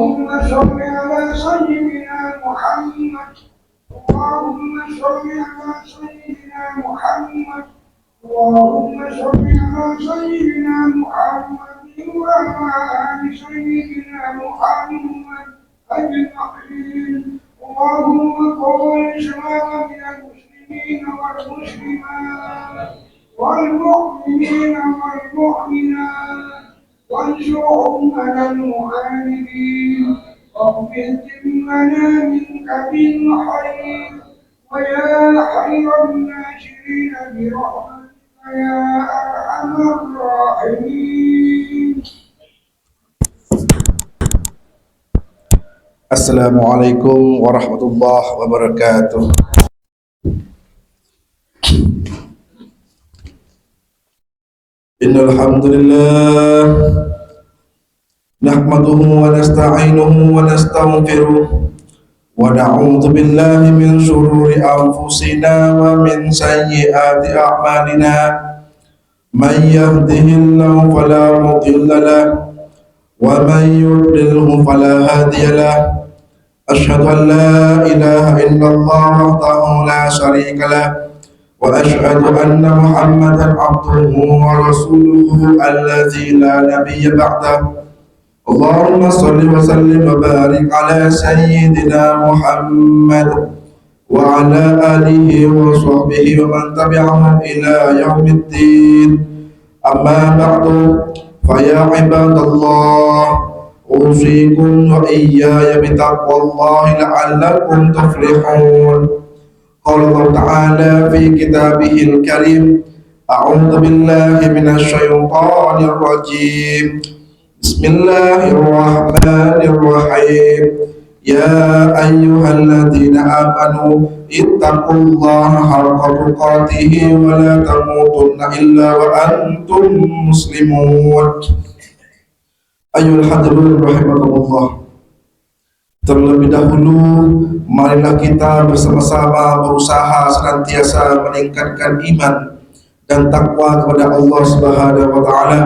اللهم صل على سيدنا محمد. اللهم صل على سيدنا محمد. اللهم صل على سيدنا محمد وعلى آل سيدنا محمد أجمعين. اللهم قبل الإسلام من المسلمين والمسلمات والمؤمنين والمؤمنات وانصرهم على المعاندين. رب اهدنا منك بالخير ويا خير الناشرين برحمتك يا أرحم الراحمين. Assalamualaikum warahmatullahi wabarakatuh. Innal hamdalillah nahmaduhu wa nasta'inuhu wa nastaghfiruh wa na'udzu billahi min shururi anfusina wa min sayyiati a'malina. Man yahdihillahu fala mudilla lahu wa man yudlilhu fala hadiya lahu. أشهد أن لا إله إلا الله وحده لا شريك له وأشهد أن محمدا عبده ورسوله الذي لا نبي بعده. اللهم صل وسلم وبارك على سيدنا محمد وعلى آله وصحبه ومن تبعهم إلى يوم الدين. أما بعد فيا عباد الله أوصيكم وإياي بتقوى الله لعلكم تفلحون. قال الله تعالى في كتابه الكريم: أعوذ بالله من الشيطان الرجيم. بسم الله الرحمن الرحيم. يا أيها الذين آمنوا اتقوا الله حق تقاته ولا تموتن إلا وأنتم مسلمون. Ayuhal hadirin rahimakumullah. Terlebih dahulu marilah kita bersama-sama berusaha senantiasa meningkatkan iman dan takwa kepada Allah Subhanahu wa taala.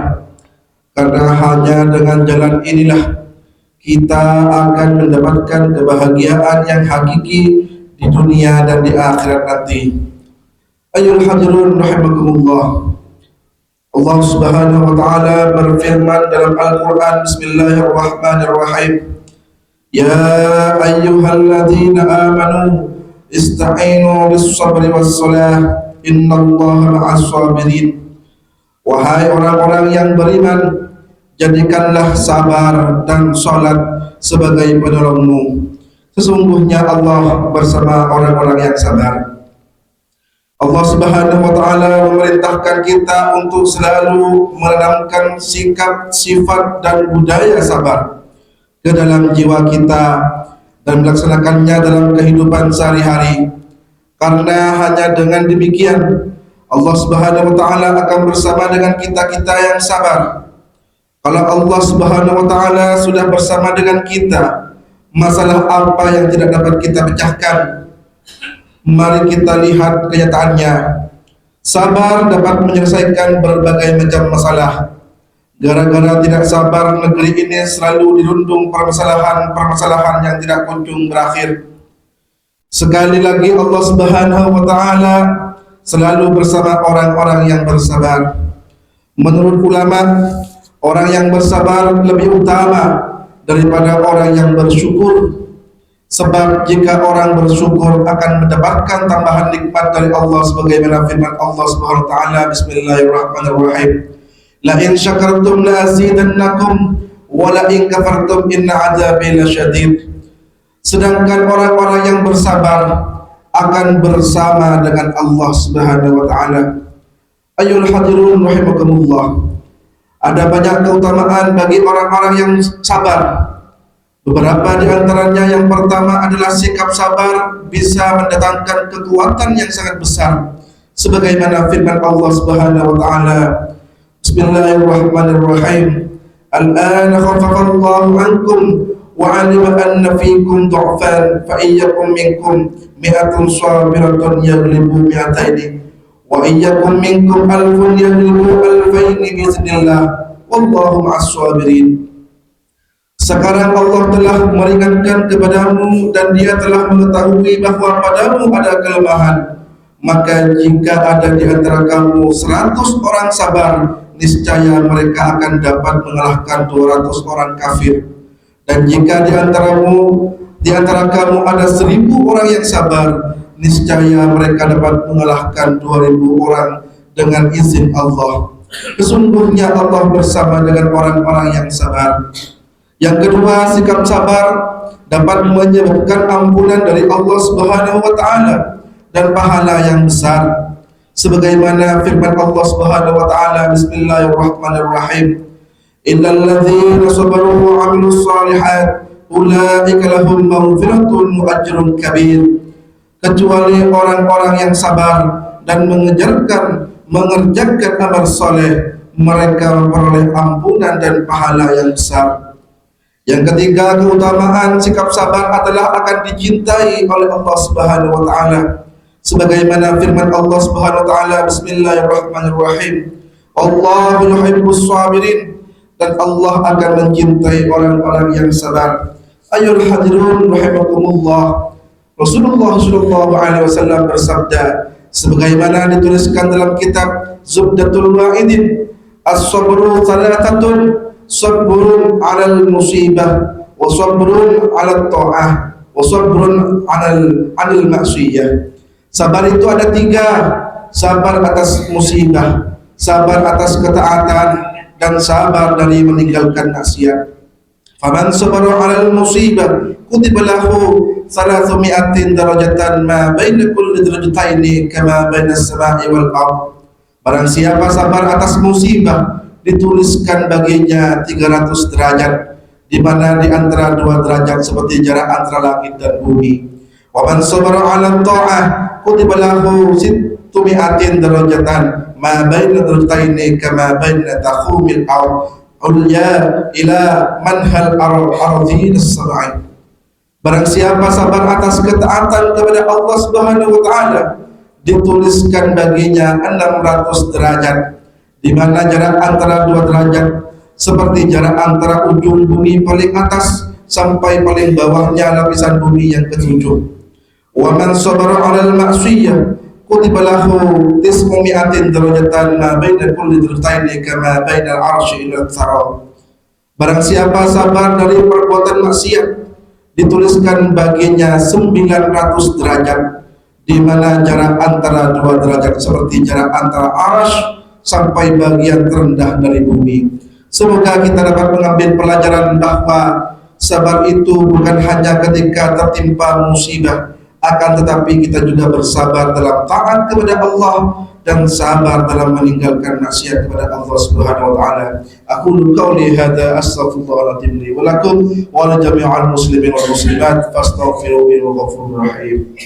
Karena hanya dengan jalan inilah kita akan mendapatkan kebahagiaan yang hakiki di dunia dan di akhirat nanti. Ayuhal hadirin rahimakumullah. Allah Subhanahu wa taala berfirman dalam Al-Qur'an, Bismillahirrahmanirrahim. Ya ayyuhalladzina amanu ista'inu bis-sabri was-salah innallaha ma'as-sabirin. Wahai orang-orang yang beriman, jadikanlah sabar dan salat sebagai penolongmu. Sesungguhnya Allah bersama orang-orang yang sabar. Allah Subhanahu wa taala memerintahkan kita untuk selalu menanamkan sikap, sifat dan budaya sabar ke dalam jiwa kita dan melaksanakannya dalam kehidupan sehari-hari. Karena hanya dengan demikian Allah Subhanahu wa taala akan bersama dengan kita-kita yang sabar. Kalau Allah Subhanahu wa taala sudah bersama dengan kita, masalah apa yang tidak dapat kita pecahkan? Mari kita lihat kenyataannya. Sabar dapat menyelesaikan berbagai macam masalah. Gara-gara tidak sabar, negeri ini selalu dirundung permasalahan yang tidak kunjung berakhir. Sekali lagi Allah Subhanahu wa taala selalu bersama orang-orang yang bersabar. Menurut ulama, orang yang bersabar lebih utama daripada orang yang bersyukur. Sebab jika orang bersyukur akan mendapatkan tambahan nikmat dari Allah sebagaimana firman Allah Subhanahu wa taala, Bismillahirrahmanirrahim. La in syakartum la azidannakum wa la in kafartum inna adzabi lasyadid. Sedangkan orang-orang yang bersabar akan bersama dengan Allah Subhanahu wa taala. Ayyuhal hadirun rahimakumullah. Ada banyak keutamaan bagi orang-orang yang sabar. Beberapa di antaranya, yang pertama adalah sikap sabar bisa mendatangkan kekuatan yang sangat besar. Sebagaimana firman Allah Subhanahu wa taala, Bismillahirrahmanirrahim. Al-ana khaffafa Allahu ankum wa 'alima anna fiikum du'fan fa iyyakum minkum mi'atun sabiratun yaghlibu mi'ataini wa iyyakum minkum alfun yaghlibu alfaini bi idznillah wallahu ma'as sabirin. Sekarang Allah telah meringankan kepadamu dan Dia telah mengetahui bahwa padamu ada kelemahan. Maka jika ada di antara kamu 100 orang sabar, niscaya mereka akan dapat mengalahkan 200 orang kafir. Dan jika di antara kamu ada 1000 orang yang sabar, niscaya mereka dapat mengalahkan 2000 orang dengan izin Allah. Sesungguhnya Allah bersama dengan orang-orang yang sabar. Yang kedua, sikap sabar dapat menyebabkan ampunan dari Allah Subhanahu wa taala dan pahala yang besar. Sebagaimana firman Allah Subhanahu wa taala, Bismillahirrahmanirrahim. Innal ladzina sabaru wa 'amilus shalihat ulaika lahum maghfiratun wa ajrun kabir. Kecuali orang-orang yang sabar dan mengerjakan amal soleh, mereka memperoleh ampunan dan pahala yang besar. Yang ketiga, keutamaan sikap sabar adalah akan dicintai oleh Allah Subhanahu wa taala. Sebagaimana firman Allah Subhanahu wa taala, Bismillahirrahmanirrahim. Allahu yuhibbus sabirin, dan Allah akan mencintai orang-orang yang sabar. Ayol hadirun rahimakumullah. Rasulullah sallallahu alaihi wasallam bersabda, sebagaimana dituliskan dalam kitab Zubdatul Wa'idin, as-sabru thalathatun, sabrun 'alal musibah, wa sabrun 'alat ta'ah, wa sabrun 'anil ma'siyah. Sabar itu ada 3, sabar atas musibah, sabar atas ketaatan, dan sabar dari meninggalkan maksiat. Faman sabara 'alal musibah kutiba lahu 300 darajatan ma baina kulli darajataini kama baina as-sama'i wal ardh. Barang siapa sabar atas musibah, dituliskan baginya 300 derajat, di mana di antara 2 derajat seperti jarak antara langit dan bumi. Wa man sabara 'ala ta'ah kutiba lahu 600 darajatan ma baina darajataini kama baina takhumil ardh ulya ila manhal ardhin as-sab'i. Barang siapa sabar atas ketaatan kepada Allah Subhanahu wa taala, dituliskan baginya 600 derajat, di mana jarak antara 2 derajat seperti jarak antara ujung bumi paling atas sampai paling bawahnya lapisan bumi yang ke-7. Wa man sabara 'alal ma'siyah kutiba lahu 900 darajatan ma baina kulli darajataini kama baina al-'arsy ila al-thara. Barang siapa sabar dari perbuatan maksiat, dituliskan baginya 900 derajat, di mana jarak antara 2 derajat seperti jarak antara arsy sampai bagian terendah dari bumi. Semoga kita dapat mengambil pelajaran bahwa sabar itu bukan hanya ketika tertimpa musibah, akan tetapi kita juga bersabar dalam taat kepada Allah dan sabar dalam meninggalkan maksiat kepada Allah Subhanahu wa taala. Aku qauli hadza astaghfirullahaladzim li wa lakum wa li jami'al muslimin wal muslimat fastaghfiruhu innahu ghafurur rahim.